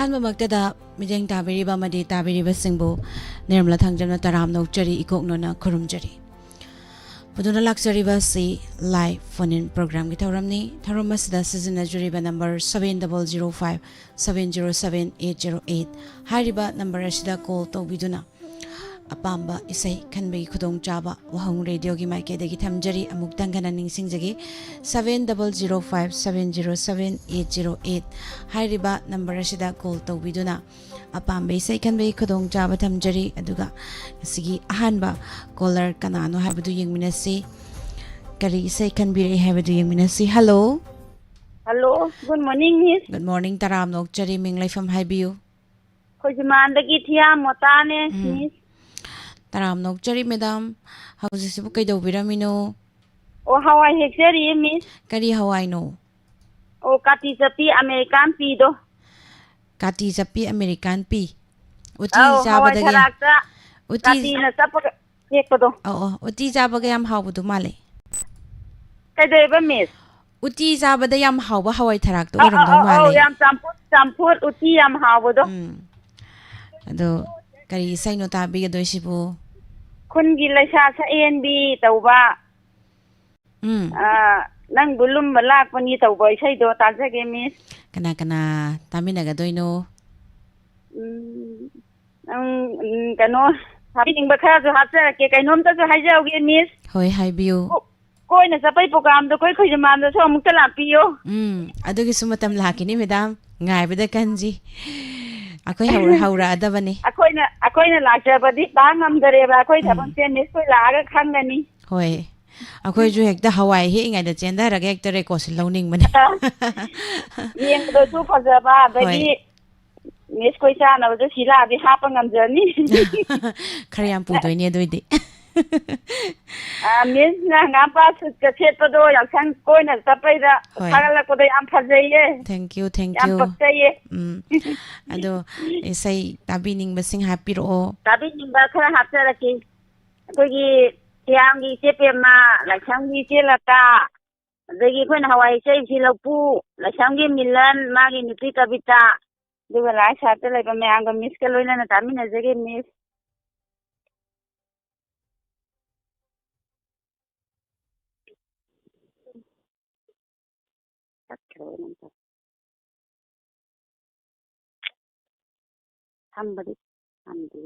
ꯑꯍꯥꯟꯕꯃꯛꯇꯗ ꯃꯤꯠꯌꯦꯡ ꯇꯥꯕꯤꯔꯤꯕ ꯑꯃꯗꯤ ꯇꯥꯕꯤꯔꯤꯕꯁꯤꯡꯕꯨ ꯅꯤꯔꯃꯂꯥ ꯊꯥꯡꯖꯝꯅ ꯇꯔꯥꯝ ꯅꯣꯛꯆꯔꯤ ꯏꯀꯣꯛꯅꯣꯅ ꯈꯨꯔꯨꯝꯖꯔꯤ ꯄꯨꯗꯨꯅ ꯂꯥꯛꯆꯔꯤꯕ ꯑꯁꯤ ꯂꯥꯏꯚ ꯐꯣꯟ ꯏꯟ ꯄ꯭ꯔꯣꯒ꯭ꯔꯥꯝꯒꯤ ꯊꯧꯔꯝꯅꯤ ꯊꯧꯔꯝ ꯑꯁꯤꯗ ꯁꯤꯖꯤꯟꯅꯖꯔꯤꯕ ꯅꯝꯕꯔ 7005707808 ꯍꯥꯏꯔꯤꯕ ꯅꯝꯕꯔ ꯑꯁꯤꯗ ꯀꯣꯜ ꯇꯧꯕꯤꯗꯨꯅ ꯑꯄꯥꯝꯕ ꯏꯁꯩ ꯈꯟꯕꯒꯤ ꯈꯨꯗꯣꯡꯆꯥꯕ ꯋꯥꯍꯪ ꯔꯦꯗꯤꯑꯣꯒꯤ ꯃꯥꯏꯀꯩꯗꯒꯤ ꯊꯝꯖꯔꯤ ꯑꯃꯨꯛꯇꯪ ꯍꯟꯅ ꯅꯤꯡꯁꯤꯡꯖꯒꯦ 7005707808 ꯍꯥꯏꯔꯤꯕ ꯅꯝꯕꯔ ꯑꯁꯤꯗ ꯀꯣꯜ ꯇꯧꯕꯤꯗꯨꯅ ꯑꯄꯥꯝꯕ ꯏꯁꯩ ꯈꯟꯕꯒꯤ ꯈꯨꯗꯣꯡꯆꯥꯕ ꯊꯝꯖꯔꯤ ꯑꯗꯨꯒ ꯉꯁꯤꯒꯤ ꯑꯍꯥꯟꯕ ꯀꯣꯂꯔ ꯀꯅꯥꯅꯣ ꯍꯥꯏꯕꯗꯨ ꯌꯦꯡꯃꯤꯟꯅꯁꯤ ꯀꯔꯤ ꯏꯁꯩ ꯈꯟꯕꯤꯔꯛꯏ ꯍꯥꯏꯕꯗꯨ ꯌꯦꯡꯃꯤꯟꯅꯁꯤ hello hello good morning miss good morning ꯇꯔꯥꯝ ꯅꯣꯛꯆꯔꯤ ꯃꯤꯡ ꯂꯩꯐꯝ ꯍꯥꯏꯕꯤꯌꯨ ꯈꯣꯏꯖꯃꯥꯟꯗꯒꯤ ꯊꯤꯌꯥꯝ ꯃꯣꯇꯥꯅꯦ ꯃꯤꯁ ꯇꯔꯥꯝ ꯅꯣꯛꯆꯔꯤ ꯃꯦꯗꯥꯝ ꯍꯧꯖꯤꯛꯁꯤꯕꯨ ꯀꯩꯗꯧꯕꯤꯔꯝꯃꯤꯅꯣ ꯑꯣ ꯍꯋꯥꯏ ꯍꯦꯛꯆꯔꯤꯌꯦ ꯃꯤꯁ ꯀꯔꯤ ꯍꯋꯥꯏꯅꯣ ꯑꯣ ꯀꯥꯇꯤ ꯆꯞꯄꯤ ꯑꯃꯦꯔꯤꯀꯥꯟ ꯄꯤꯗꯣ ꯀꯥꯇꯤ ꯆꯞꯄꯤ ꯑꯃꯦꯔꯤꯀꯥꯟ ꯄꯤ ꯎꯇꯤ ꯑꯧ ꯍꯋꯥꯏ ꯆꯥꯕꯗꯒꯤ ꯊꯔꯥꯛꯇ ꯎꯇꯤ ꯀꯥꯇꯤꯅ ꯆꯞꯄꯒ ꯍꯦꯛꯄꯗꯣ ꯑꯣ ꯎꯇꯤ ꯆꯥꯕꯒ ꯌꯥꯝ ꯍꯥꯎꯕꯗꯣ ꯃꯥꯜꯂꯦ ꯀꯩꯗꯧꯌꯦꯕ ꯃꯤꯁ ꯎꯇꯤ ꯆꯥꯕꯗ ꯌꯥꯝ ꯍꯥꯎꯕ ꯍꯋꯥꯏ ꯊꯔꯥꯛꯇꯣ ꯑꯣꯏꯔꯝꯗꯧ ꯑꯧ ꯃꯥꯜꯂꯦ ꯌꯥꯝ ꯆꯝꯐꯨꯠ ꯎꯇꯤ ꯌꯥꯝ ꯍꯥꯎꯕꯗꯣ ꯑꯗꯣ ꯀꯔꯤ ꯏꯁꯩꯅꯣ ꯇꯥꯕꯤꯒꯗꯣꯏꯁꯤꯕꯨ ꯈꯨꯟꯒꯤ ꯂꯩꯁꯥ ꯁꯛꯑꯦꯟꯕꯤ ꯇꯧꯕ ꯅꯪꯕꯨ ꯂꯨꯝꯕ ꯂꯥꯛꯄꯅꯤ ꯇꯧꯕ ꯏꯁꯩꯗꯣ ꯇꯥꯖꯒꯦ ꯃꯤꯁ ꯀꯅꯥ ꯀꯅꯥ ꯇꯥꯃꯤꯟꯅꯒꯗꯣꯏꯅꯣ ꯅꯪ ꯀꯩꯅꯣ ꯍꯥꯞꯄꯤꯅꯤꯡꯕ ꯈꯔꯁꯨ ꯍꯥꯞꯆꯔꯛꯀꯦ ꯀꯩꯅꯣꯝꯇꯁꯨ ꯍꯥꯏꯖꯍꯧꯒꯦ ꯃꯤꯁ ꯍꯣꯏ ꯍꯥꯏꯕꯤꯌꯨ ꯀꯣꯏꯅ ꯆꯠꯄꯩ ꯄ꯭ꯔꯣꯒ꯭ꯔꯥꯝꯗꯣ ꯑꯩꯈꯣꯏ ꯈꯣꯏꯖꯃꯥꯟꯗꯁꯨ ꯑꯃꯨꯛꯇ ꯂꯥꯛꯄꯤꯌꯣ ꯑꯗꯨꯒꯤꯁꯨ ꯃꯇꯝ ꯂꯥꯛꯈꯤꯅꯤ ꯃꯦꯗꯥꯝ ꯉꯥꯏꯕꯗ ꯀꯟꯁꯤ ꯑꯩꯈꯣꯏ ꯍꯧꯔꯛꯑꯗꯕꯅꯤ ꯑꯩꯈꯣꯏꯅ ꯂꯥꯛꯆꯕꯗꯤ ꯄꯥ ꯉꯝꯗꯔꯦꯕ ꯑꯩꯈꯣꯏ ꯊꯕꯛꯁꯦ ꯃꯤꯁ ꯈꯣꯏ ꯂꯥꯛꯑꯒ ꯈꯪꯒꯅꯤ ꯍꯣꯏ ꯑꯩꯈꯣꯏꯁꯨ ꯍꯦꯛꯇ ꯍꯋꯥꯏ ꯍꯦꯛꯏꯉꯩꯗ ꯆꯦꯟꯊꯔꯒ ꯍꯦꯛꯇ ꯔꯦꯀꯣꯔꯠꯁꯦ ꯂꯧꯅꯤꯡꯕꯅꯤ ꯌꯦꯡꯕꯗꯁꯨ ꯐꯖꯕ ꯑꯗꯒꯤ ꯃꯤꯁ ꯈꯣꯏ ꯆꯥꯅꯕꯁꯨ ꯁꯤ ꯂꯥꯛꯑꯗꯤ ꯍꯥꯞꯄ ꯉꯝꯖꯅꯤ ꯈꯔ ꯌꯥꯝ ꯄꯨꯗꯣꯏꯅꯦ ꯑꯗꯨꯏꯗꯤ ꯃꯤꯁꯅ ꯍꯪꯒꯥꯝꯄꯥ ꯁꯨꯠꯀ ꯁꯦꯠꯄꯗꯣ ꯌꯥꯎꯁꯪ ꯀꯣꯏꯅ ꯆꯠꯄꯩꯗ ꯊꯥꯒꯠꯂꯛꯄꯗꯣ ꯌꯥꯝ ꯐꯖꯩꯌే ꯊꯦꯡꯛ ꯌꯨ ꯌꯥꯝ ꯄꯛꯆꯩꯌꯦ ꯑꯗꯣ ꯏꯁꯩ ꯇꯥꯕꯤꯅꯤꯡꯕꯁꯤꯡ ꯍꯥꯞꯄꯤꯔꯛꯑꯣ ꯇꯥꯕꯤꯅꯤꯡꯕ ꯈꯔ ꯍꯥꯞꯆꯔꯛꯀꯦ ꯑꯩꯈꯣꯏꯒꯤ ꯊꯤꯌꯥꯝꯒꯤ ꯏꯆꯦ ꯄꯦꯝꯃ ꯂꯥꯏꯁ꯭ꯔꯝꯒꯤ ꯏꯆꯦ ꯂꯇꯥ ꯑꯗꯒꯤ ꯑꯩꯈꯣꯏꯅ ꯍꯋꯥꯏ ꯏꯆꯦ ꯂꯧꯄꯨ ꯂꯥꯏꯁ꯭ꯔꯝꯒꯤ ꯃꯤꯂꯟ ꯃꯥꯒꯤ ꯅꯨꯄꯤ ꯀꯕꯤꯇꯥ ꯑꯗꯨꯒ ꯂꯥꯏ ꯁꯥꯏꯠꯇ ꯂꯩꯕ ꯃꯌꯥꯝꯒ ꯃꯤꯁꯀ ꯂꯣꯏꯅꯅ ꯇꯥꯃꯤꯟꯅꯖꯒꯦ ꯃꯤꯁ ꯊꯝꯕꯗꯤ ꯊꯝꯗꯦ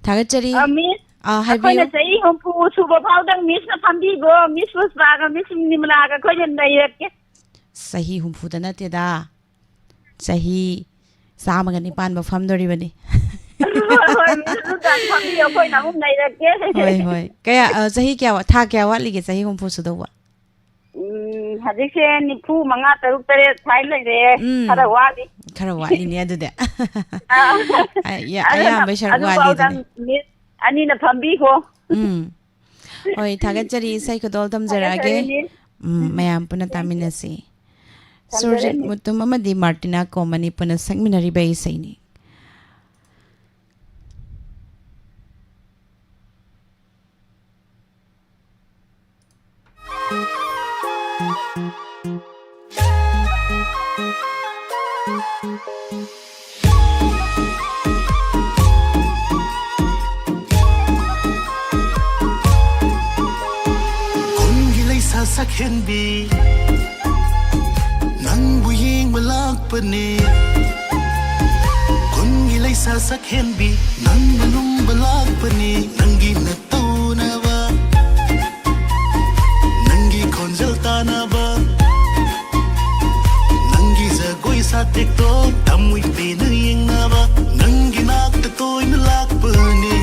ꯊꯥꯒꯠꯆꯔꯤ ꯃꯤꯁ ꯍꯥꯏꯕꯤꯌꯨ ꯑꯩꯈꯣꯏꯅ ꯆꯍꯤ 60 ꯁꯨꯕ ꯐꯥꯎꯗꯪ ꯃꯤꯁꯅ ꯐꯝꯕꯤꯒꯣ ꯃꯤꯁ ꯄꯨꯁꯄꯥꯒ ꯃꯤꯁ ꯅꯤꯃꯂꯥꯒ ꯑꯩꯈꯣꯏꯅ ꯅꯩꯔꯛꯀꯦ ꯆꯍꯤ 60ꯗ ꯅꯠꯇꯦꯗ ꯆꯍꯤ 109 ꯐꯝꯗꯣꯔꯤꯕꯅꯤ ꯍꯣꯏ ꯃꯤꯁ ꯑꯗꯨꯇꯪ ꯐꯝꯕꯤꯌꯣ ꯑꯩꯈꯣꯏꯅ ꯑꯃꯨꯛ ꯅꯩꯔꯛꯀꯦ ꯍꯣꯏ ꯆꯍꯤ ꯊꯥ ꯀꯌꯥ ꯋꯥꯠꯂꯤꯒꯦ ꯆꯍꯤ 60 ꯁꯨꯗꯧꯕ ꯍꯧꯖꯤꯛꯁꯦ 95 63 64 ꯁꯥꯏ ꯂꯩꯔꯦ ꯈꯔ ꯋꯥꯠꯂꯤꯅꯦ ꯑꯗꯨꯗꯤ ꯑꯌꯥꯝꯕꯩ ꯁꯔꯨꯛ ꯋꯥꯠꯂꯤ ꯑꯗꯨꯐꯥꯎꯗꯪ ꯃꯤꯁ ꯑꯅꯤꯅ ꯐꯝꯕꯤꯈꯣ ꯍꯣꯏ ꯊꯥꯒꯠꯆꯔꯤ ꯏꯁꯩ ꯈꯨꯗꯣꯜ ꯇꯝꯖꯔꯛꯑꯒꯦ ꯃꯌꯥꯝ ꯄꯨꯟꯅ ꯇꯥꯃꯤꯟꯅꯁꯤ ꯁꯨꯔꯖꯤꯠ ꯃꯨꯇꯨꯝ ꯑꯃꯗꯤ ꯃꯥꯔꯇꯤꯅꯥ ꯀꯣꯃꯅꯤ ꯄꯨꯟꯅ ꯁꯛꯃꯤꯟꯅꯔꯤꯕ ꯏꯁꯩꯅꯤ ꯁꯛꯍꯦꯟꯕꯤ ꯅꯪꯕꯨ ꯌꯦꯡꯕ ꯂꯥꯛꯄꯅꯦ ꯈꯨꯟꯒꯤ ꯂꯩꯁꯥ ꯁꯛꯍꯦꯟꯕꯤ ꯅꯪꯕꯨ ꯂꯨꯝꯕ ꯂꯥꯛꯄꯅꯦ ꯅꯪꯒꯤ ꯅꯇꯧꯅꯕ ꯅꯪꯒꯤ ꯈꯣꯟꯖꯦꯜ ꯇꯥꯅꯕ ꯅꯪꯒꯤ ꯖꯒꯣꯏ ꯁꯥꯇꯦꯛꯇꯣ ꯊꯃꯣꯏ ꯄꯦꯟꯅ ꯌꯦꯡꯅꯕ ꯅꯪꯒꯤ ꯅꯥꯛꯇ ꯇꯣꯏꯅ ꯂꯥꯛꯄꯅꯦ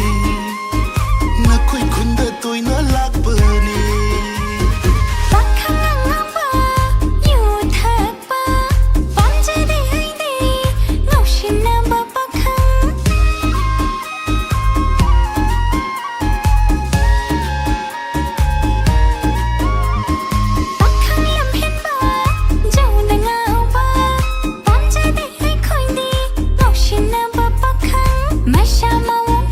ꯅꯈꯣꯏ ꯈꯨꯟꯗ ꯇꯣꯏꯅ ꯂꯥꯛꯄꯅꯦ Masha ma won't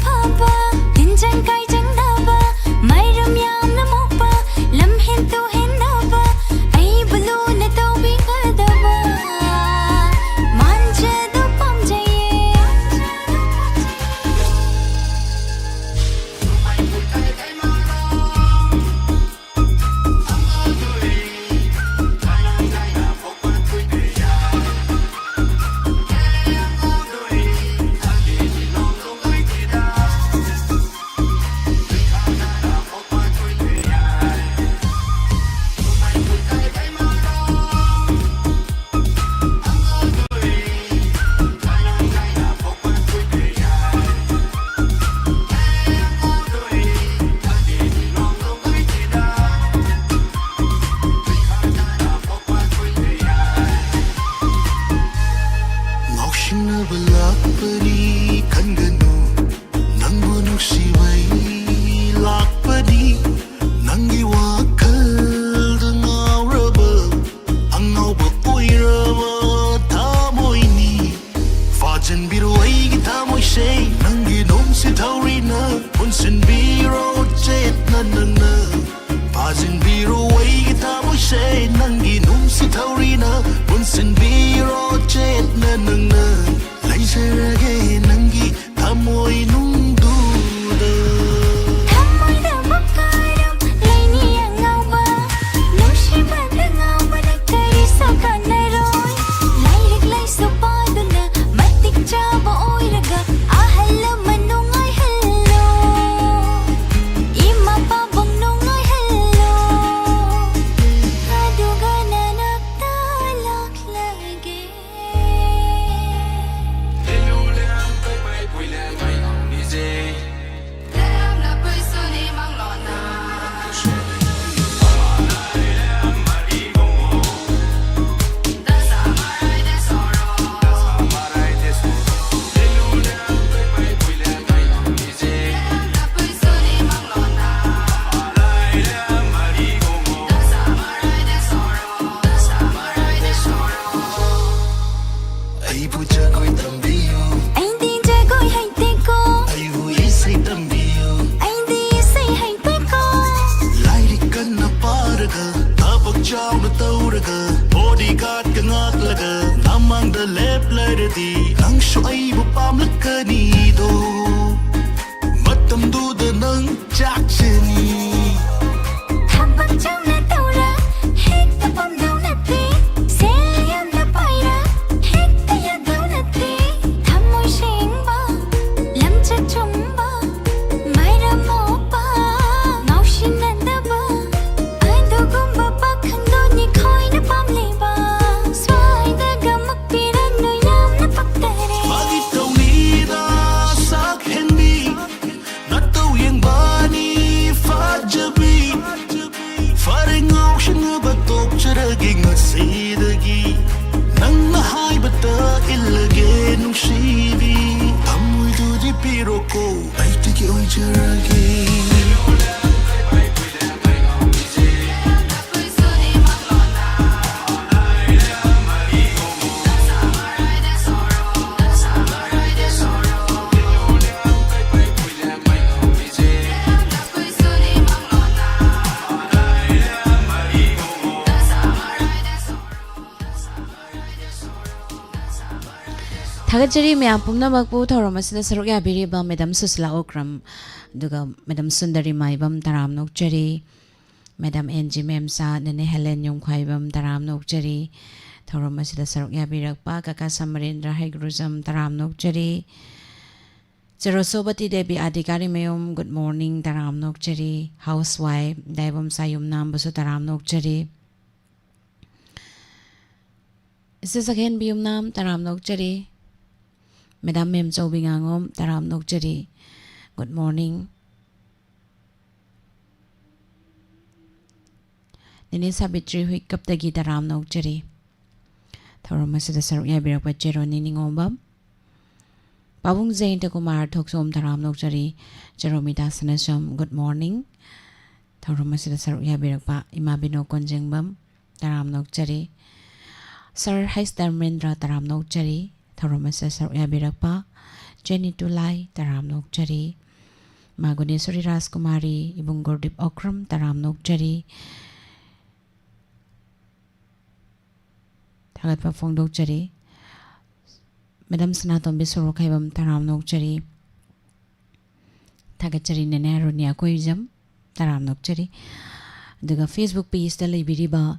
lakpani khanganu nangbu nuksibay lakpani nangi wakhal ngauraba angauba oiraba thamoini fajan biro aigi thamoi sei nangi nomsi thaurina punsin biro chetna nangna fajan biro aigi thamoi sei nangi nomsi thaurina punsin biro chetna nangna laisarage nangi thamoi nungduda Thamoida makaram laini angauba nushibada ngaubada kari sakanaroi lairik laisu paduna matik chaba oiraga ahalla manungai hello ima pabong nungai hello aduga nanakta laklage aibu jagoy tambiyo Aindi jagoy haiteko aibu isay tambiyo Aindi say haiteko Lairik ka na paraga Tapag chow na tauraga Bodyguard ka ngaklaga Namang da lep laradi Nang siyo ay bupamlag ka nido Matam duda ng jacksoni Habang chang na taura hekta pam daw nati Selyam na paira hekta ya daw nati Thamoy singba lamcha chumba Mayra mo pa Naushin nandaba Adugumba pakhando ni khoy na pamliba Sway daga magpiran no yam na paktare Magitaw nida sak henbi Nataw yung bani fajabi Faringaw siya nga batok Charaging asidagi Nang nahay bata ilage nung sibi Amoy dudi piro ko Ay tiki oy charagi Thagachari mayam pumnamakpu thoromasida saruk yabiriba Madam Susla Okram duga Madam Sundari Maibam taram nokchari Madam NG Memsa Nene Helen Yongkhaibam taram nokchari thoromasida saruk yabirakpa Kaka Samarendra Haigruzam taram nokchari Cherosobati Devi Adhikari Mayum good morning taram nokchari housewife Daibam Sayum Nambasu taram nokchari Isisakhen Biyum Nam taram nokchari Madam Mem Chobingangom taram nokchari good morning Nini Sabitri Hui Kaptagi taram nokchari Thoromasida saruk yabirakpa Chero Niningombam Pabung Zainta Kumar Thoksom taram nokchari Jeromita Sanasam good morning Thoromasida saruk yabirakpa Imabino Konjengbam taram nokchari Sir Hais Dharmendra taram nokchari Thoromasida saruk yabirakpa Jenny Tulai taram nokchari Maguneswari Raskumari Ibung Gordip Okram taram nokchari Thagat pa phong nokchari Madam Sanatom Bisoro Kaibam taram nokchari Thagachari Nene Ronia Koizam taram nokchari Duga Facebook page da leibiriba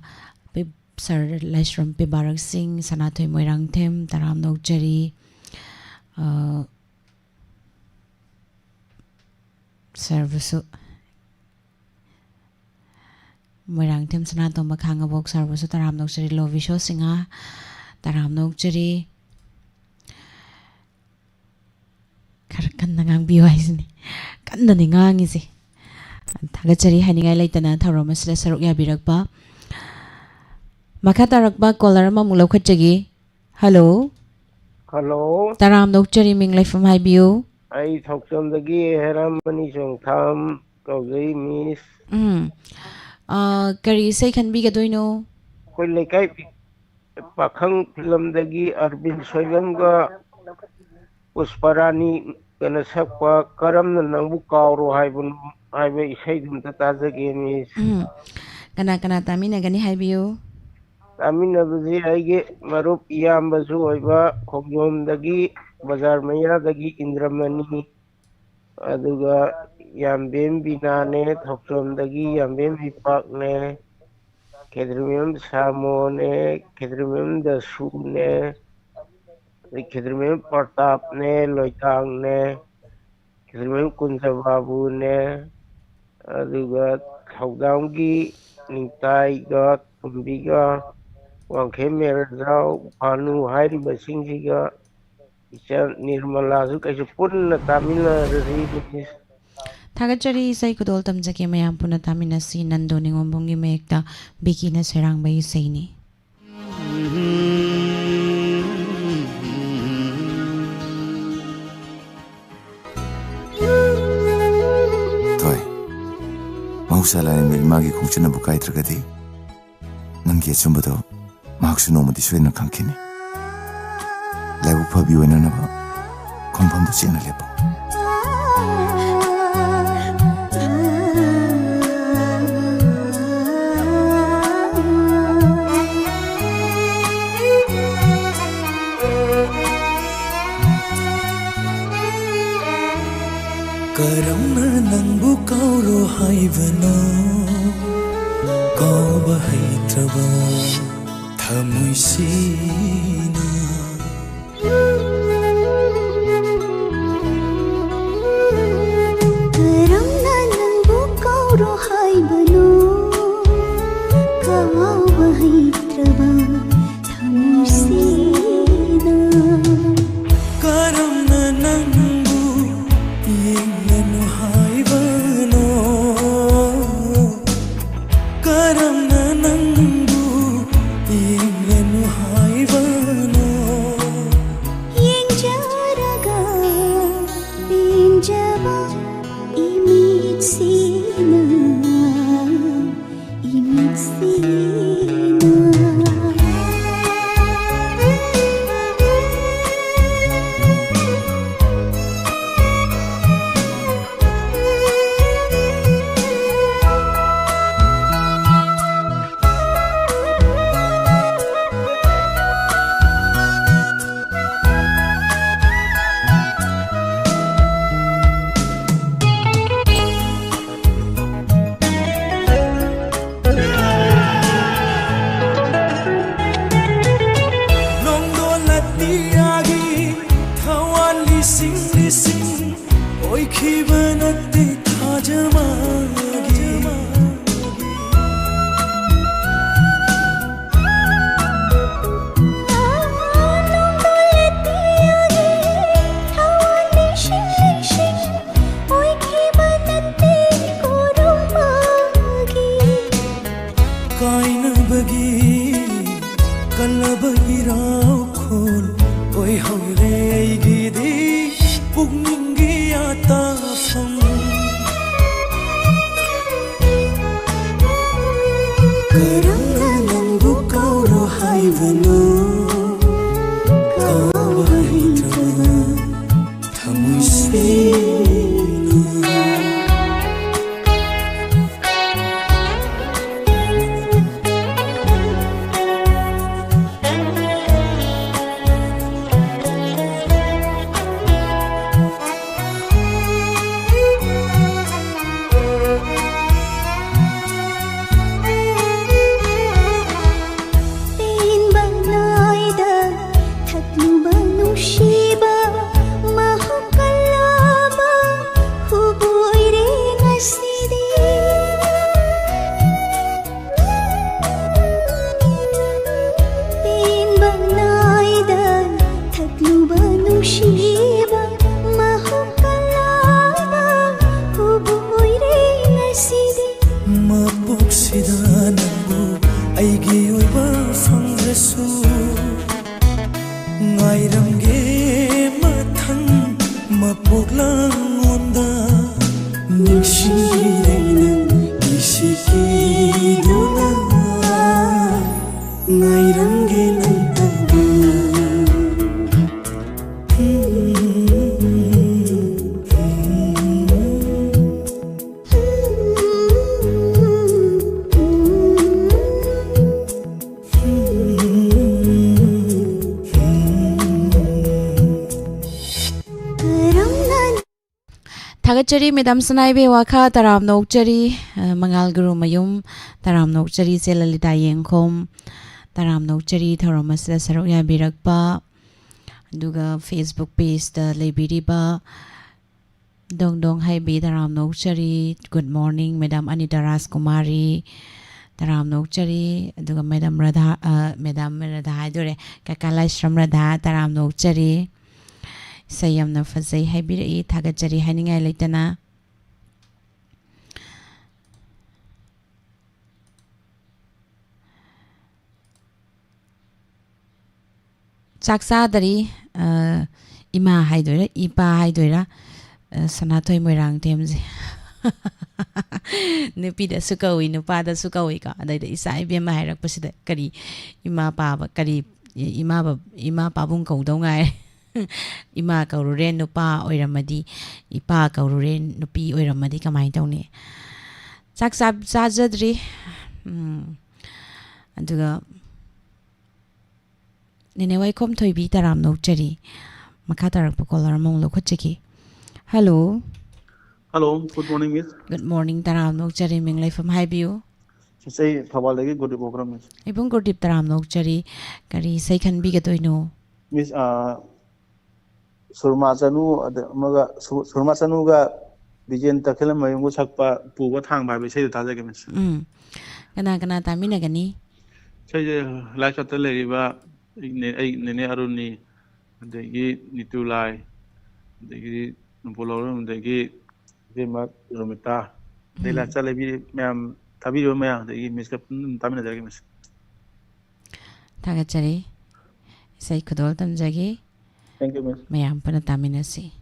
Sir Laishram Pibarak Singh Sanatoy Moirang Them taram nokchari Sir Vusu Moirang Them Sanatom Makhangabok Sir Vusu taram nokchari Lovisho Singha taram nokchari Kan nangang biwais ni kan na ningang isi Thagachari haningai laitana thoromasida saruk yabirakpa Makatarakba caller ma mulokhatjagi. Hello. Hello, Taram dokchari ming laifam haibiu. I Thoksamdagi Heramani Songtham Kauzai Miss. Kari say kan bi gadoino. Koi Lekai Pakhang Filamdagi Arvin Soilamga Pusparani Ganasakwa Karam Nangu Kauro Haibun Highway Shaidum Tatazagi Miss. Kana tamina gani haibiu. Aminabzi Aige Marup Yambazu Oiva Kogomdagi Bazar Mayadagi Indramani Aduga Yambem Binane Thoksamdagi Yambem Hipakne Kedrimim Samone Kedrimim Dasune Kedrimim Partapne Loitangne Kedrimim Kunzababune Aduga Thogdamgi Nintaiga Tumbiga Wangke Merzau Panu Hari Basingsiga Icha Nirmala Zuka Pun Tamila Rivis Thagachari say kudol tamjake mayam puna tamina si nando ning ombongi mayekta bikina serang bayi sayni. Toy, mahusala ni magi kungchuna bukai tergadi. Nangki chumbudo mahaksu nomadi suena kankini. Lagu pabi wena naba kompamdo chena lepo. Karamna nangbu kauro haibano Kauba haitraba Thamuisina Karamna nangbu kauro haibano Kauba haitraba Thamuisina Karamna nangbu Yenganu haibano Karamna nangbu Yenganu haibano Yengjaraga Binjaba Imitsina Aigi oiba fangrasu ngairamge Thagachari Madam Sanaibe Waka Taram Nokchari Mangal Guru Mayum Taram Nokchari Selalita Yengkom Taram Nokchari Tharamasda Saroya Birakpa Duga Facebook page the Lebiriba Dong Dong Haibi Taram Nokchari Good morning Madam Anita Raskumari Taram Nokchari Duga Madam Radha Madam Radha Dure Kakalashram Radha Taram Nokchari Sayamna Fazay Haibiri Tagachari Haninga Litana Saksadari Ima Haidura Ipa Haidura Sanatoy Moirang Temzi Nupida Sukawi Nupada Sukawika the Isai Bima Hirak Pasida Kari Ima Paba Kari Ima Pabun Kodongai Ima Kauren Nupa Oiramadi Ipa Kauren Nupi Oiramadi Kamaitoni Saksab Sajadri Anduga Nineway come to be Taram Nokchari Makatarak Pokolar Mong Lokochiki. Hello. Hello, good morning, Miss. Good morning, Taram Nokchari Minglay from Highview. Say Tawalagi, good program, Miss. Ibung Gordip Taram Nokchari Kari Second Bigatoino. Miss Surmasanu, Surmasanuga, Dijan Takela Mayungu Sakpa, Puwa Tang by say the Tazak, Miss. Ganagana Taminagani. Say, like at the Leriva, Nene Aruni, the Gi Nitulai, the Gi Polorum, the Gi Vimat Romita, the La Salavi, Mam Tabio Mea, the Miss Captain Taminaga, Miss. Tagachari Say Kudoltam Jagi. Thank you, Miss. Mayam Panataminasi.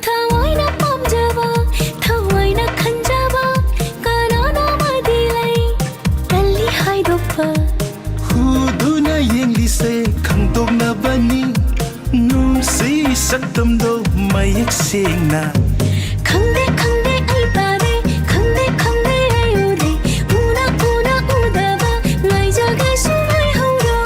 थवाइना पामजबा थवाइना खंजबा Kanana मदिलै Talli हाइदोक्पा Huduna yenglise khangtoknabani nungsi saktamdo mayak sengna खंदे खंदे आई तारे खंदे खंदे आई उदे उना उना उदबा ngai jagai sungai hauro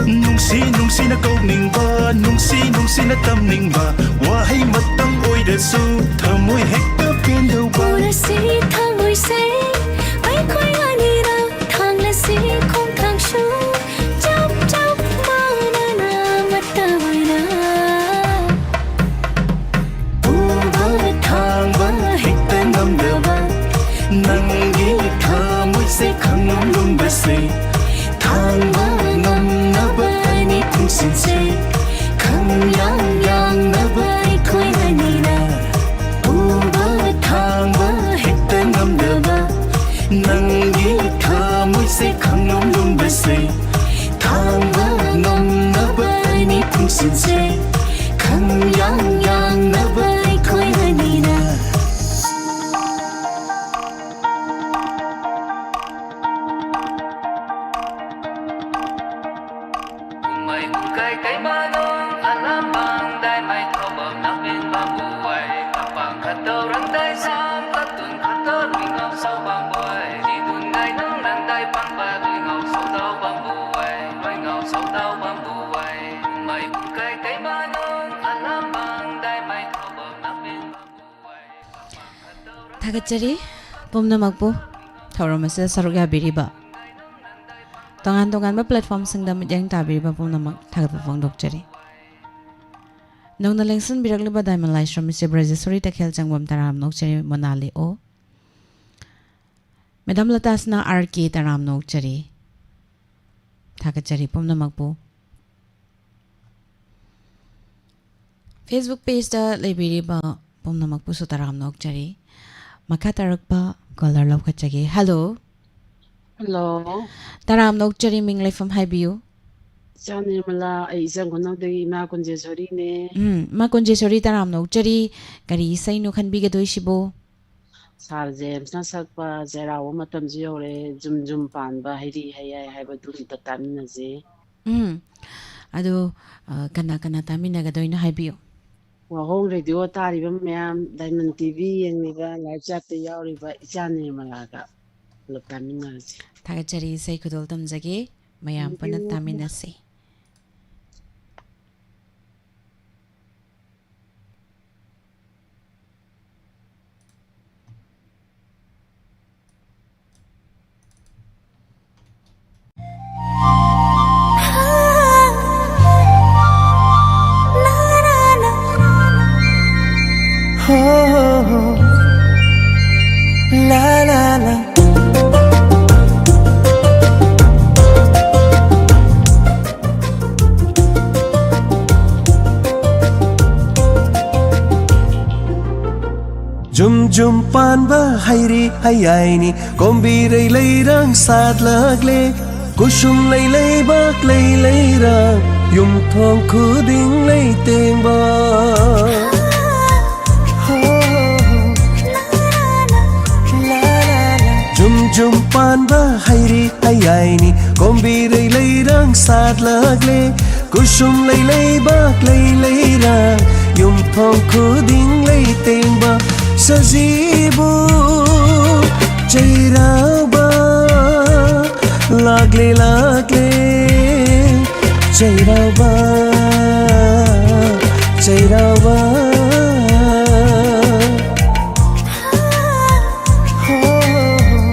nungsi na kauningba nungsi na tamningba wahai matang oidasu thamoi hekta pendauba Purasi thangoi se ai khoi anira thanglasi khong thangshu chap chap manana matawaina uba thangba hekta ngamdaba nangi thamoi se khangnam lumba se thangba ngamnaba ani pungsin se khangyang yang naba ai khoi anira uba thangba hekta ngamdaba nangi thamoi se khangnam lumba se thangba ngamnaba ani pungsin se khangyang yang naba ai khoi anira mày cây cây ba nong alam bang dai mai thao bờ nắp bên bang buai bang khát tơ răng tay sam khát tuần khát tơ lùi ngọc sâu bang buai đi tuần ngày nắng nắng tay bang ba lùi ngọc sâu tao bang buai lùi ngọc sâu tao bang buai mày cây cây ba nong alam bang dai mai thao bờ nắp bên bang buai थागतचरी पुमनमकपु थौरमसे सरुक याबिरिबा तोंगान तोंगान platform सिंगदा मिजंग ताबिरिबा पुमनमक थागतपु फोंदोकचरी नोंना लेंसन बिरगलिबा diamond लाइस्ट्रम मिसे ब्रजेश्वरी तखेल चंगबम तराम नोकचरी मोनाली ओ madam Latasana RK तराम नोकचरी थागतचरी पुमनमकपु फेसबुक पेज दा लेबिरिबा पुमनमकपु सुतराम नोकचरी मखा तरकपा कॉलर लौखचगे हेलो Hello, तराम नोकचरी मिंग लेफम हाइबियु Chani mala ai isang kono de ina kunje sori ne. मा कुंजेश्वरी तराम नोकचरी करी सैनु खनबिगे दोइसिबो Sar James na sakpa jera wa matam jiore zum zum pan ba hairi hayai haiba duri ta tamina je. अदो कना कना तामिनागा दोइनो हाइबियु Wa hong radio tari ba mayam Diamond TV yang ni ba live chat te yauri ba chani mala ga lo tamina je. थागचरी सै खुदोल तमजगे मयाम पन तामिनसे la la la Jum jum pan ba hairi hayai ni kombi rei lei rang sat lag le kusum lei lei bak lei lei rang yum thong khu ding lei teng ba Jum jum pan ba hairi hayai ni kombi rei lei rang sat lag le kusum lei lei bak lei lei rang yum thong khu ding lei teng ba Sazibu Jairaba Lagle lagle Jairaba Jairaba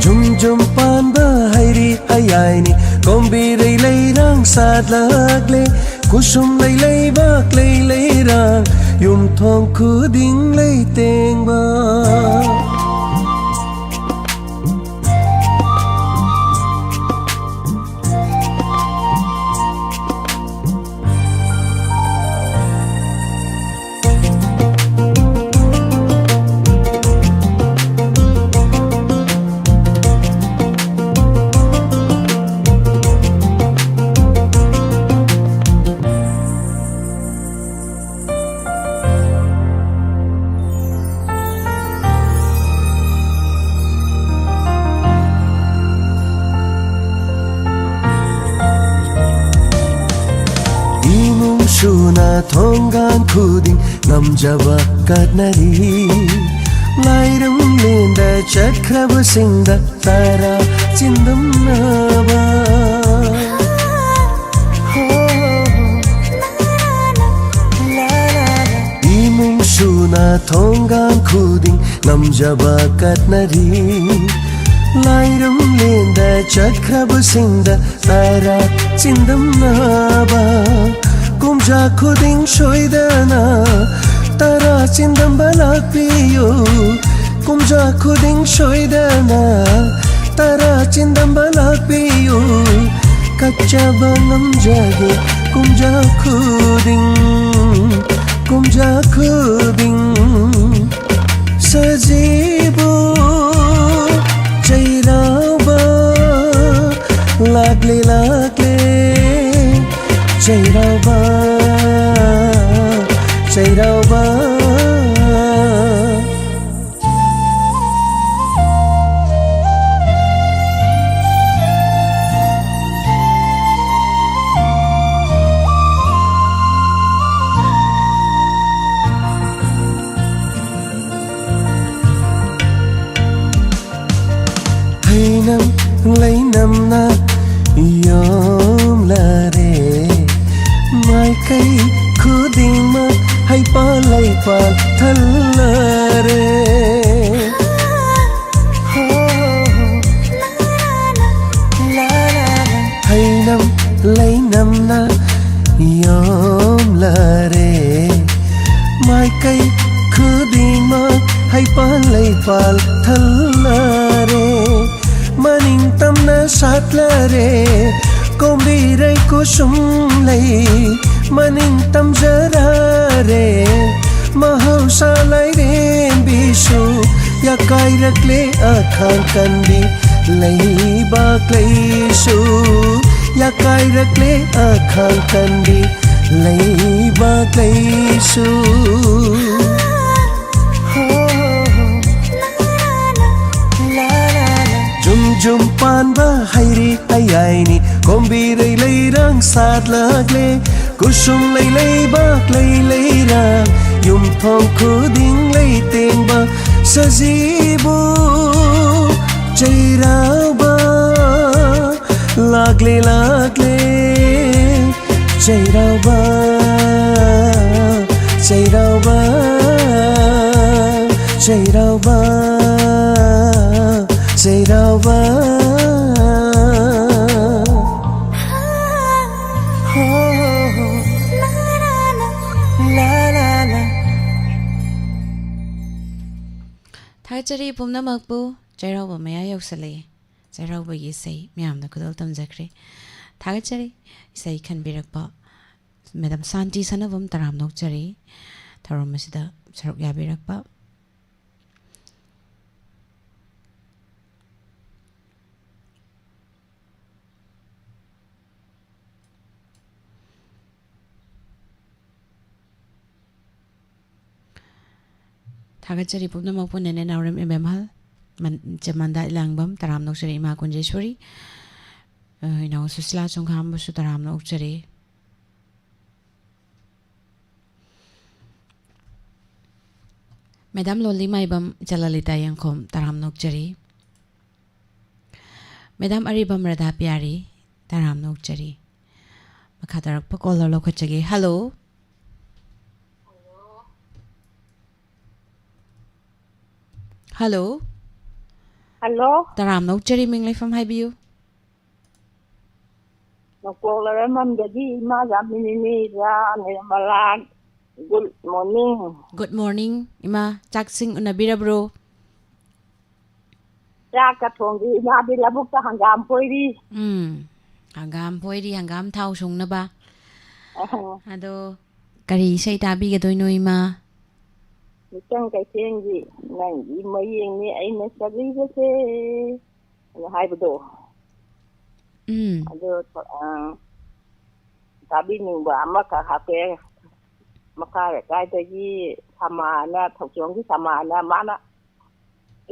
Jum jum pan ba hairi hayai ni kombi rei lei rang sat lagle kusum lei lei bak lei lei rang yum thong khu ding lei teng ba ꯁꯨꯅ ꯊꯣꯡꯒꯥꯟ ꯈꯨꯗꯤꯡ ꯉꯝꯖꯕ ꯀꯠꯅꯔꯤ ꯂꯥꯏꯔꯝ ꯂꯦꯟꯗ ꯆꯠꯈ꯭ꯔꯕꯁꯤꯡꯗ ꯇꯔꯥ ꯆꯤꯟꯗꯝꯅꯕ 이문 수나 통간 쿠딩 남자바 갓나리 라이름 린다 자크라부싱다 따라 찐담나바 꿈자 쿠딩 쇼이다나 따라 찐담발락비요 꿈자 쿠딩 쇼이다나 따라 찐담발락비요 가짜바 남자게 꿈자 쿠딩 kumja khuding sajibu jairaba lagle lagle jairaba jairaba lấy năm na yom la re mai kai khu ding ma hay pa lai pa thal la re hay năm lấy năm na yom la re mai kai khu ding ma hay pa lai pa thal la re maning tamna satlare kombirai kusum lai maning tam jarare mahausa lai ren bisu ya kai rakle akhan kandi lai bak lai su ya kai rakle akhan kandi lai bak lai su jum pan ba hairi ayaini kombirai leirang sat lagle kusum lei bak lei rang yum thong khuding lei teng ba sajibu jairaba lagle jairaba jairaba jairaba jairaba Thagchari pumnamakpu jairauba maya yausale jairauba gi sei myamna kudal tamjakre thagchari sei khanbirakpa madam Santi Sanavam taram nokchari tharomasida saruk yabirakpa Thagachari pumnamakpu nene nauram ememhal jamanda ilangbam taram nokchari ma kunjeshwari inau susila chongkham busu taram nokchari Madam Loli Maibam Jalalita Yangkom taram nokchari Madam Aribam Radha Pyari taram nokchari Makatarakpa caller lokachagi hello Hello. Hello. Taram nokchari minglay from Hibiu. Nakuha naman jadi Ima Jamini Malan. Good morning. Good morning, Ima. Chaksing unabira bro. Katongi Ima bilabuk ta hangam poiri. Hangam poiri hangam thau sung na ba. Ado kari say tabi gadoy no Ima. Isang kaisengi nang imayeng ni ay nasabi kasi hay ba do? Ado sabi ni ba makakape makakay tayo sama na tawchong ki sama na mana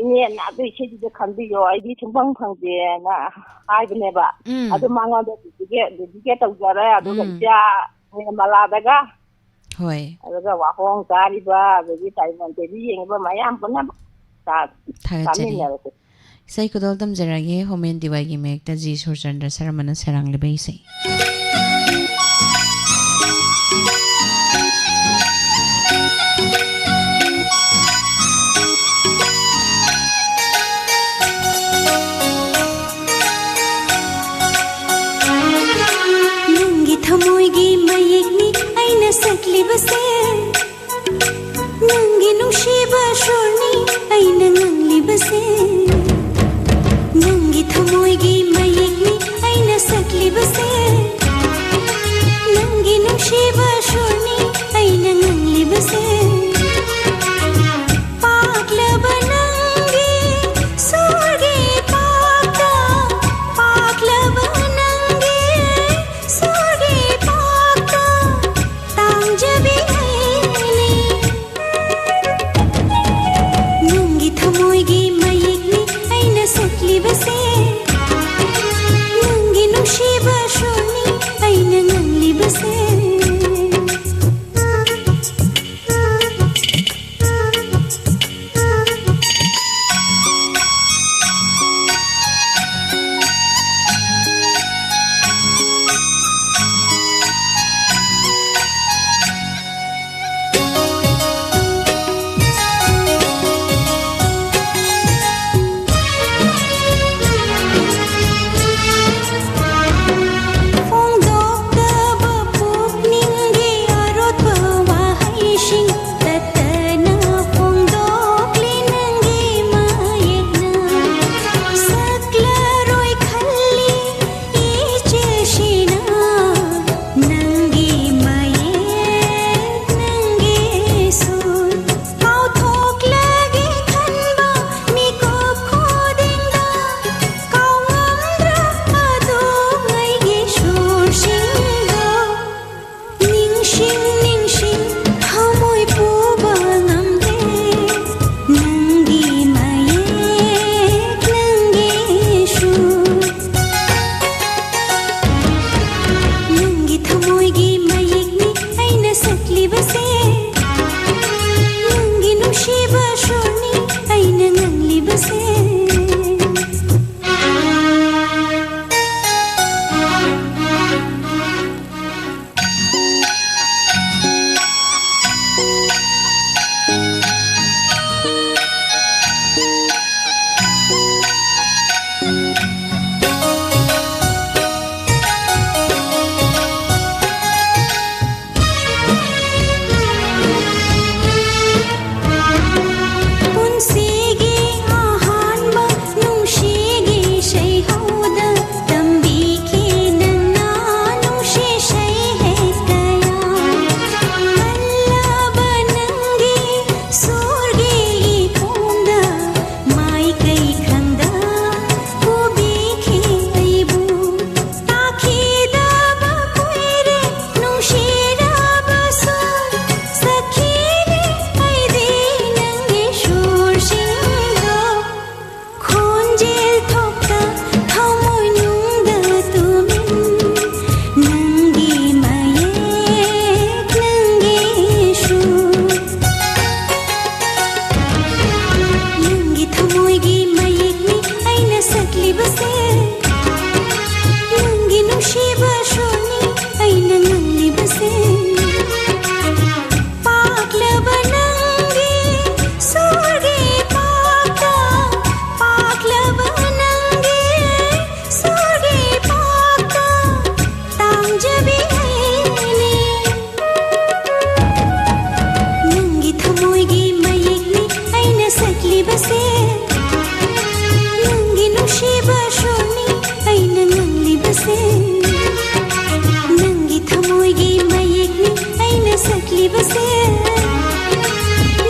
ini na do isi di kandi yo ay di tumbang pangde na hay ba ne ba? Ado mga do dige tawjara ado kaya ꯃꯂꯥꯗꯒ ꯍꯣꯏ ꯑꯗꯨꯒ ꯋꯥꯍꯣꯡ ꯆꯥꯔꯤꯕ ꯑꯗꯒꯤ diamond TV ꯌꯦꯡꯉꯤꯕ ꯃꯌꯥꯝ ꯄꯨꯟꯅꯃꯛ ꯊꯥꯒꯠꯆꯔꯤ ꯆꯥꯃꯤꯟꯅꯔꯁꯦ ꯏꯁꯩ ꯈꯨꯗꯣꯜ ꯇꯝꯖꯔꯒꯦ ꯍꯣꯃꯦꯟ ꯗꯤꯋꯥꯏꯒꯤ ꯃꯌꯦꯛꯇ G Surchandra ꯁꯔꯃꯅ ꯁꯩꯔꯥꯡꯂꯤꯕ ꯏꯁꯩ नंगी थमोइगी मयेकनी अइना सकलिबसे नंगी नुशीबा शोरनी अइना नंगलिबसे नंगी थमोइगी मयेकनी अइना सकलिबसे नंगी नुशीबा शोरनी अइना नंगलिबसे पाकलबा नंगी सोरगे पाकता पाकलबा नंगी सोरगे पाकता तांजबी आईनी नंगी थमोइगी मयेकनी अइना सकलिबसे नंगी नुशीबा शोरनी अइना नंगलिबसे फोंदोक्तबा पुकनिंगे आरोतबा वाहैशिंग ततना फोंदोक्लिनंगे मायेकना सकलरोय खल्ली इचशिना नंगे मायेक नंगे सुर काउथोक्लगे खनबा निकोप खोदिंगा कावंद्रा अदो अइगे शोरशिंगा निंशिंग निंशिंग थमोइ पुबा ngamde नंगी मायेक नंगे शोर नंगी थमोइगी मयेकनी अइना सकलिबसे नंगी नुशीबा शोरनी अइना नंगलिबसे पुंसीगे आहानबा नुशीगे शैहौदा तंबीखे नन्ना नुशी शै है कया अल्लाबा नंगे सोरगे कोंदा माई कई खंदा कुबीखे अइबू ताखीदाबा कुइरे नुशीराबा सोर सखीरे अइदे नंगे शोरशिंगा खोंजेल थोक्ता थमोइ नुंगदा तुमिन नंगी मायेक नंगे शोर नंगी थमोइगी मयेकनी अइना सकलिबसे नंगी नुशीबा शोरनी अइना नंगलिबसे पाकलबा नंगी सोरगे पाकता पाकलबा नंगी सोरगे पाकता तांजबी आईनी नंगी थमोइगी मयेकनी अइना सकलिबसे नंगी नुशीबा शोरनी अइना नंगलिबसे नंगी थमोइगी मयेकनी अइना सकलिबसे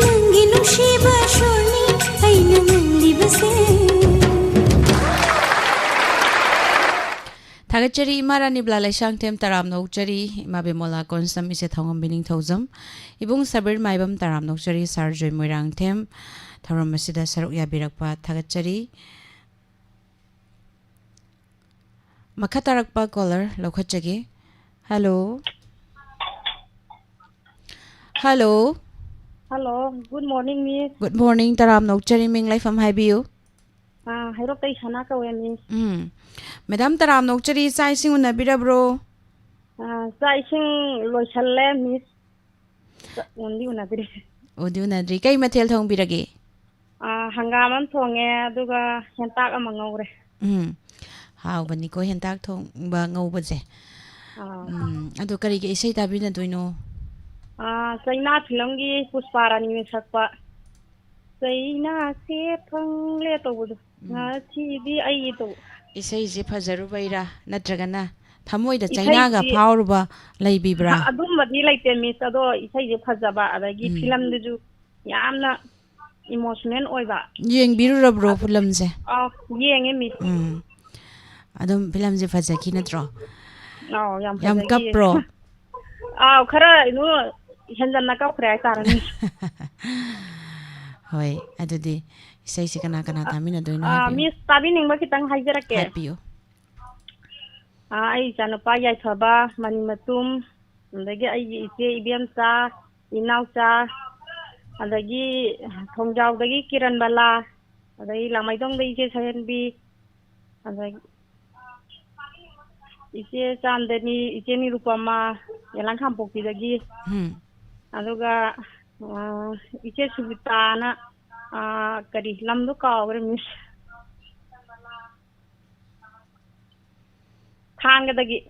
नंगी नुशीबा शोरनी अइना नंगलिबसे थागतचरी इमारानी ब्ला लाइसांग थेम तराम नौचरी इमा बेमोला कोनसम इसे थोंगम बिनिंग थौजम इबुंग सबीर माइबम तराम नौचरी सारजोय मोइरांग थेम थौरम असिदा सरुक याबिरकपा थागतचरी मखा तारकपा कॉलर लौखतजगे hello Hello. Hello, good morning, Miss. Good morning. Taram nokchari ming laifam haibiyu. Hairok tay sana ka we, Miss. Madam Taram nokchari sai sing unabirabro. Sa ising loisalle, Miss. Undi unabiri. Odi unadri kay mathel thong birage. Hanggaman thonge aduga hentak ama ngawre. How bani ko hentak thong ba ngawba je. Adu kari ke isay tabi na doino. Saina film gi Pusparani me sakpa. Saina se thong le to budu. Na chi di ai to. Isay je phajaru baira natragana. Thamoi da China ga phauruba laibibra. Adum madi laite Miss ado isay je phajaba adagi film du yamna emotional oiba. Yeng birurabro film je. Yenge Miss. Adum film je phajaki natro. Yam kapro. Khara inu henjanna ka khray tarani. Hoi, adudi isay si kana tamina doino. Miss tabi ningba kitang haijarake. Happy you. Ai janapa yai thaba mani matum adagi ai ite ibemcha inaucha adagi thongjau dagi kiran bala adagi lamaidong dai je sayanbi adagi ite chandani ite ni rupama yalang khampokti dagi aduga ite subitana kari lamdu kawre Miss Thangadagi.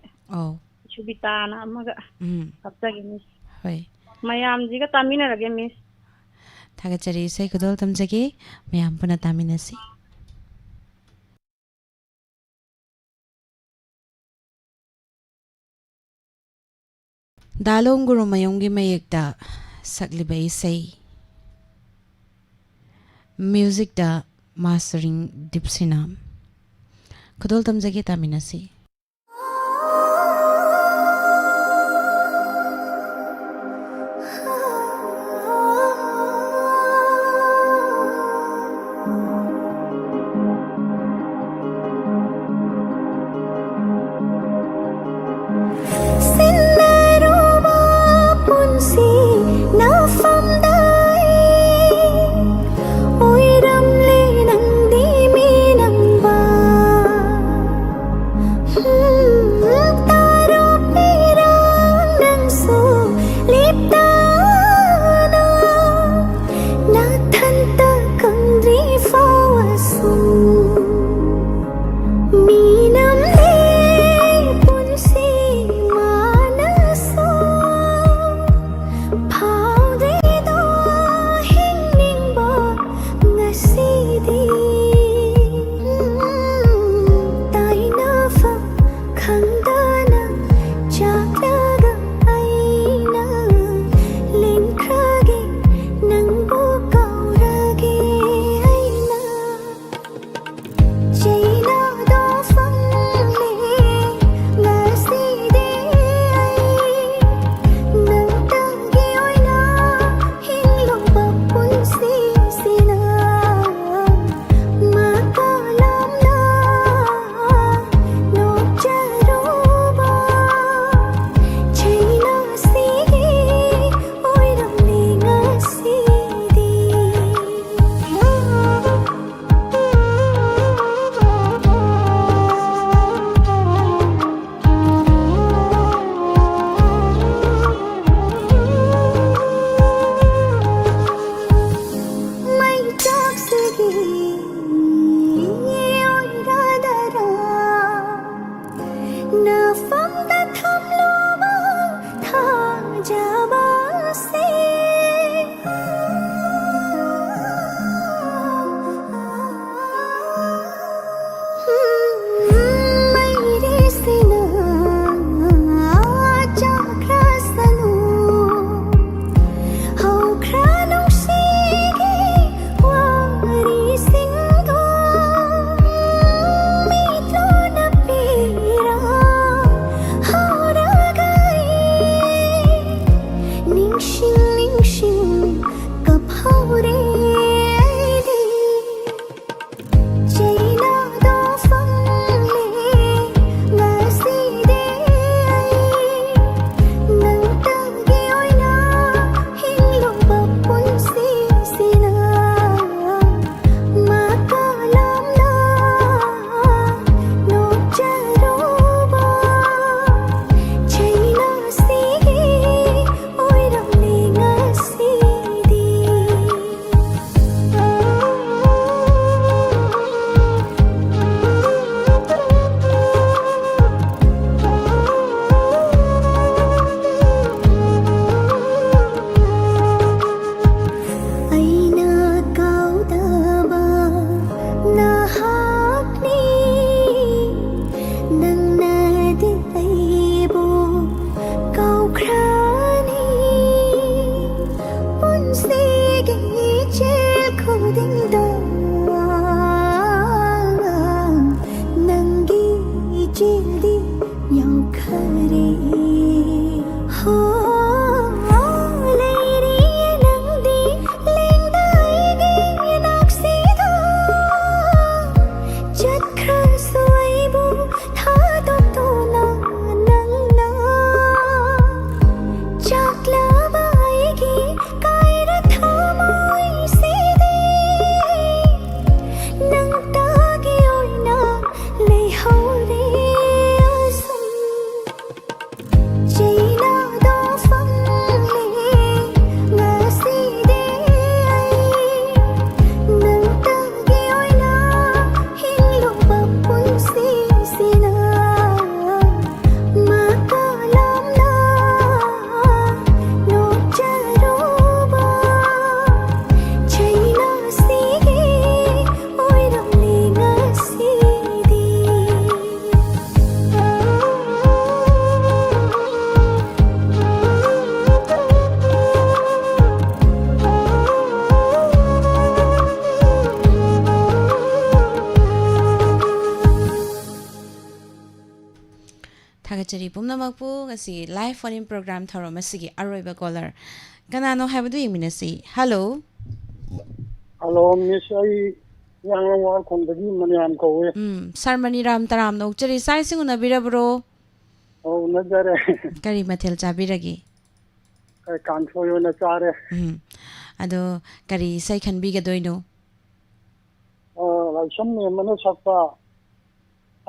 Subitana amaga. Kapsagi Miss. Hoi. Mayam jiga tamina rage Miss. Thagachari sai kudol tamjagi mayam puna tamina si. Dalong guru mayong gi mayekta sakliba isay. Music da mastering Dipsinam. Kudol tamjagi tamina si. ꯊꯥꯒꯠꯆꯔꯤ ꯄꯨꯝꯅꯃꯛꯄꯨ ꯉꯁꯤ live phone in programme ꯊꯧꯔꯝ ꯑꯁꯤꯒꯤ ꯑꯔꯣꯏꯕ colour ꯀꯅꯥꯅꯣ ꯍꯥꯏꯕꯗꯨ ꯌꯦꯡꯃꯤꯟꯅꯁꯤ hello ꯍꯜꯂꯣ miss ꯑꯩ ꯌꯥꯡꯂꯋꯥꯈꯣꯡꯗꯒꯤ ꯃꯅꯤꯌꯥꯝ ꯀꯧꯋꯦ ꯁꯥꯔ ꯃꯅꯤꯔꯥꯝ ꯇꯔꯥꯝꯅ ꯑꯣꯛꯆꯔꯤ ꯆꯥꯛ ꯏꯁꯤꯡ ꯎꯅꯕꯤꯔꯕ꯭ꯔꯣ ꯎꯅꯖꯔꯦ ꯀꯔꯤ ꯃꯊꯦꯜ ꯆꯥꯕꯤꯔꯒꯦ ꯀꯥꯡꯁꯣꯏ ꯑꯣꯏꯅ ꯆꯥꯔꯦ ꯑꯗꯣ ꯀꯔꯤ ꯏꯁꯩ ꯈꯟꯕꯤꯒꯗꯣꯏꯅꯣ ꯂꯥꯏꯁ꯭ꯔꯝ ꯃꯦꯝꯕꯅ ꯁꯛꯄ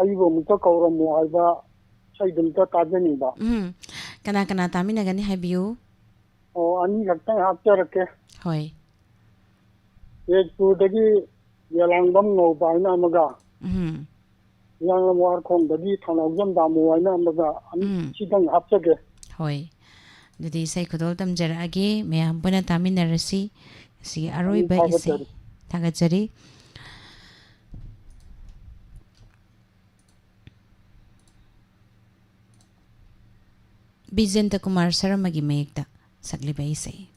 ꯑꯩꯕꯨ ꯑꯃꯨꯛꯇ ꯀꯧꯔꯝꯃꯨ ꯍꯥꯏꯕ ꯏꯁꯩꯗꯨꯝꯇ ꯇꯥꯖꯅꯤꯡꯕ ꯀꯅꯥ ꯀꯅꯥ ꯇꯥꯃꯤꯟꯅꯒꯅꯤ ꯍꯥꯏꯕꯤꯌꯨ ꯑꯅꯤ ꯈꯛꯇꯪ ꯍꯥꯞꯆꯔꯛꯀꯦ ꯍꯣꯏ ꯇꯦꯖꯄꯨꯔꯗꯒꯤ ꯌꯦꯂꯥꯡꯕꯝ ꯉꯧꯕ ꯍꯥꯏꯅ ꯑꯃꯒ ꯌꯥꯡꯂꯋꯥꯈꯣꯡꯗꯒꯤ ꯊꯧꯅꯥꯎꯖꯝ ꯗꯥꯃꯨ ꯍꯥꯏꯅ ꯑꯃꯒ ꯁꯤꯗꯪ ꯍꯥꯞꯆꯒꯦ ꯍꯣꯏ ꯑꯗꯨꯗꯤ ꯏꯁꯩ ꯈꯨꯗꯣꯜ ꯇꯝꯖꯔꯛꯑꯒꯦ ꯃꯌꯥꯝ ꯄꯨꯟꯅ ꯇꯥꯃꯤꯟꯅꯔꯁꯤ ꯑꯁꯤꯒꯤ ꯑꯔꯣꯏꯕ ꯏꯁꯩ ꯊꯥꯒꯠꯆꯔꯤ ꯕꯤꯖꯦꯟꯇ ꯀꯨꯃꯥꯔ ꯁꯔꯃꯒꯤ ꯃꯌꯦꯛꯇ ꯁꯛꯂꯤꯕ ꯏꯁꯩ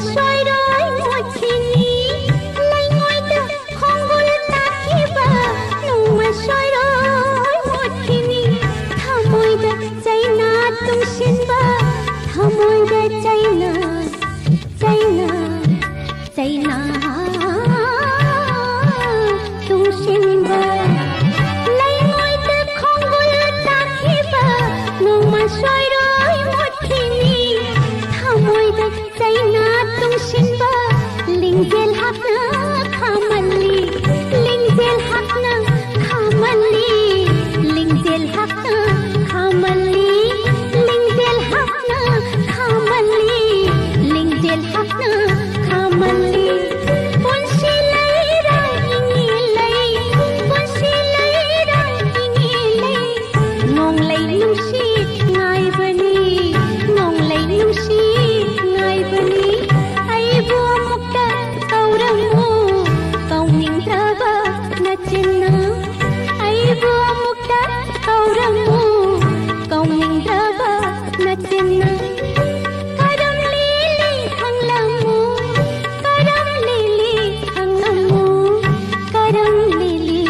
Soy आपना खामली पुंसी लैरा इंगी लै पुंसी लैरा इंगी लै नोंग लै नुसी ngai bani nong lai nusi ngai bani ai bu mukta kauramu kauning traba nachinna ai bu mukta kauramu kauning traba nachinna karam lili hanglamu karam lili hanglamu karam lili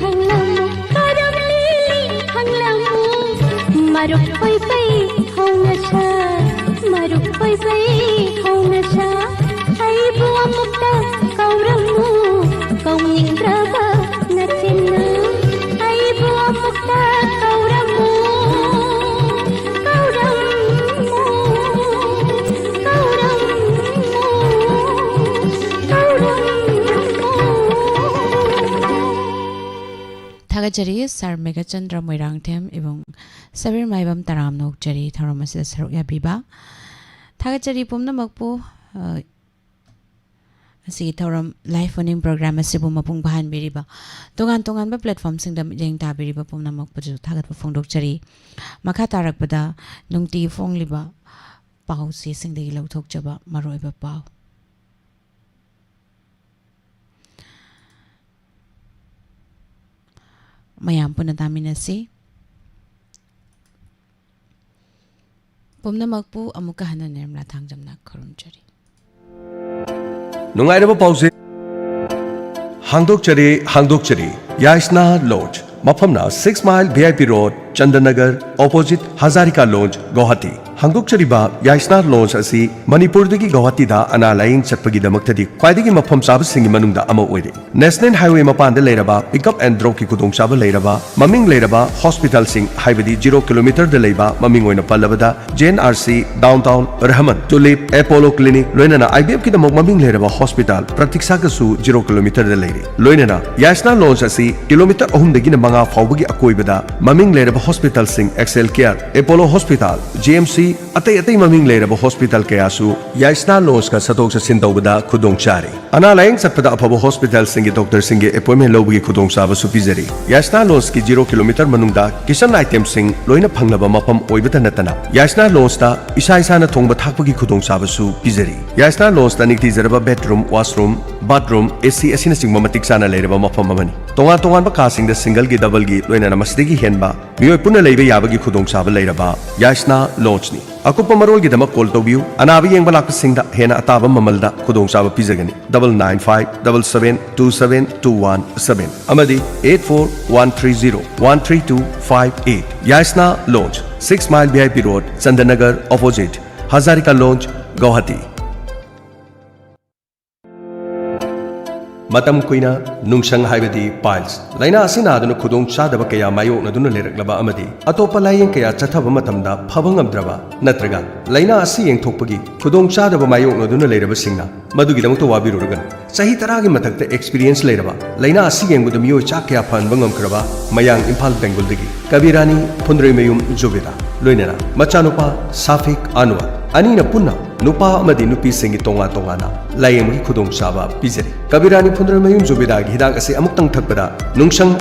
hanglamu karam lili hanglamu maruk pai pai hauna sa maruk pai pai hauna sa ai bu mukta kauramu kauning draba nachinna ai bu mukta kauramu थागतजरी sir Meghachandra Moirangthem एवं सबीर माइबम तराम नोकजरी थौरम असिदा सरुक याबिबा थागतजरी पुमनमकपु असि थौरम live phoning programme असिबु मपुंग बहान बिरिबा तोगान तोगान बा platform सिंगदम जेंग ताबिरिबा पुमनमकपु जु थागतपु फोंदोकजरी मखा तारकबदा नुंगती फोंगलिबा पाउसी सिंगदगी लौथोकजबा मरोइबा पाउ mayam puna taminasi pumnamakpu amuka hana nirmala thangjamna khurumjari नुंगाइरब पाउसे हांगदोकचरी याइसना लॉज मफमना 6 mile VIP road Chandannagar opposite Hazarika lodge Guwahati हांगदोकचरीबा याइसना लॉज असि मणिपुरदगी गुवाहाटीदा अना लाइंग चटपगी दमक्तदी ख्वाइदगी मफम चाबसिंगी मनुंगदा अमा ओइरे नेशनल हाईवे मपानदा लेरबा पिकअप एंड ड्रॉप की खुदोंग चाबा लेरबा ममिंग लेरबा हॉस्पिटल सिंग हाइबदी 0 किलोमीटर द लेबा ममिंग ओइना पल्लबदा JNRC downtown Rahman tulip Apollo clinic लोइनाना IVF की दमक ममिंग लेरबा हॉस्पिटल प्रतीक्षा कसु 0 किलोमीटर द लेरे लोइनाना याइसना लॉज असि किलोमीटर 3 दगी मंगा फावबगी अकोइबदा ममिंग लेरबा हॉस्पिटल सिंग Excel care Apollo hospital JMC अतै अतै ममिंग लेरबा हॉस्पिटल कयासु याइसना लॉज का सतोक ससिन तौबदा खुदोंग चारे अना लाइंग चटपदा अफबो हॉस्पिटल सिंग डॉक्टर सिंग अपॉइंटमेंट लोबगी खुदोंग चाबा सुपिजरी याइसना लॉज की 0 किलोमीटर मनुंगदा किचन आइटम सिंग लोइना फंगलबा मफम ओइबदा नतना याइसना लॉज ता इसा इसाना थोंगबा थाकबगी खुदोंग चाबा सु पिजरी याइसना लॉज ता निकति Jarba bedroom washroom bathroom AC असिना सिंग ममतिक साना लेरबा मफम अमनी तोंगा तोंगान का सिंग द सिंगल गी डबल गी लोइना मस्तिगी हेनबा मियोय पुना लेबे याबगी खुदोंग चाबा लेरबा याइसना लॉज नि अकुप मरोल गी दमक कॉल तोबियु अनाबी येंग बलाक सिंग दा हेना अताबा ममलदा खुदोंग चाबा पिजगनी 9957727217 अमदी 8413013258 Yaisana lodge 6 mile VIP road Chandannagar opposite Hazarika lodge Guwahati मतम कुइना नुंगसंग हाइबदी पाइल्स लाइना असिना अदुन खुदोंग चादबा कया मायोकनदुन लेरक्लबा अमदी अतोपा लायेंग कया चथबा मतमदा फबंगमद्रबा नत्रगा लाइना असि येंगथोकपगी खुदोंग चादबा मायोकनदुन लेरबा सिंगना मदुगिदमतो वाबिरुरगन सही तरागी मथक्ते एक्सपीरियंस लेरबा लाइना असि येंगबुद मियो चा कया फनबंगमक्रबा मयांग इम्फाल बेंगोलदगी कबीरानी फुंद्रेमयुम जुबेदा लोइनना मचानुपा साफिक अनवर अनीना पुन्ना नुपा अमदी नुपी सिंगी तोंगा तोंगाना लायेंगबगी खुदोंग चाबा पिजरी कबीरानी फुंद्रेमयुम जुबेदा हिदाक असे अमुक्तंग थकबदा नुंगसंग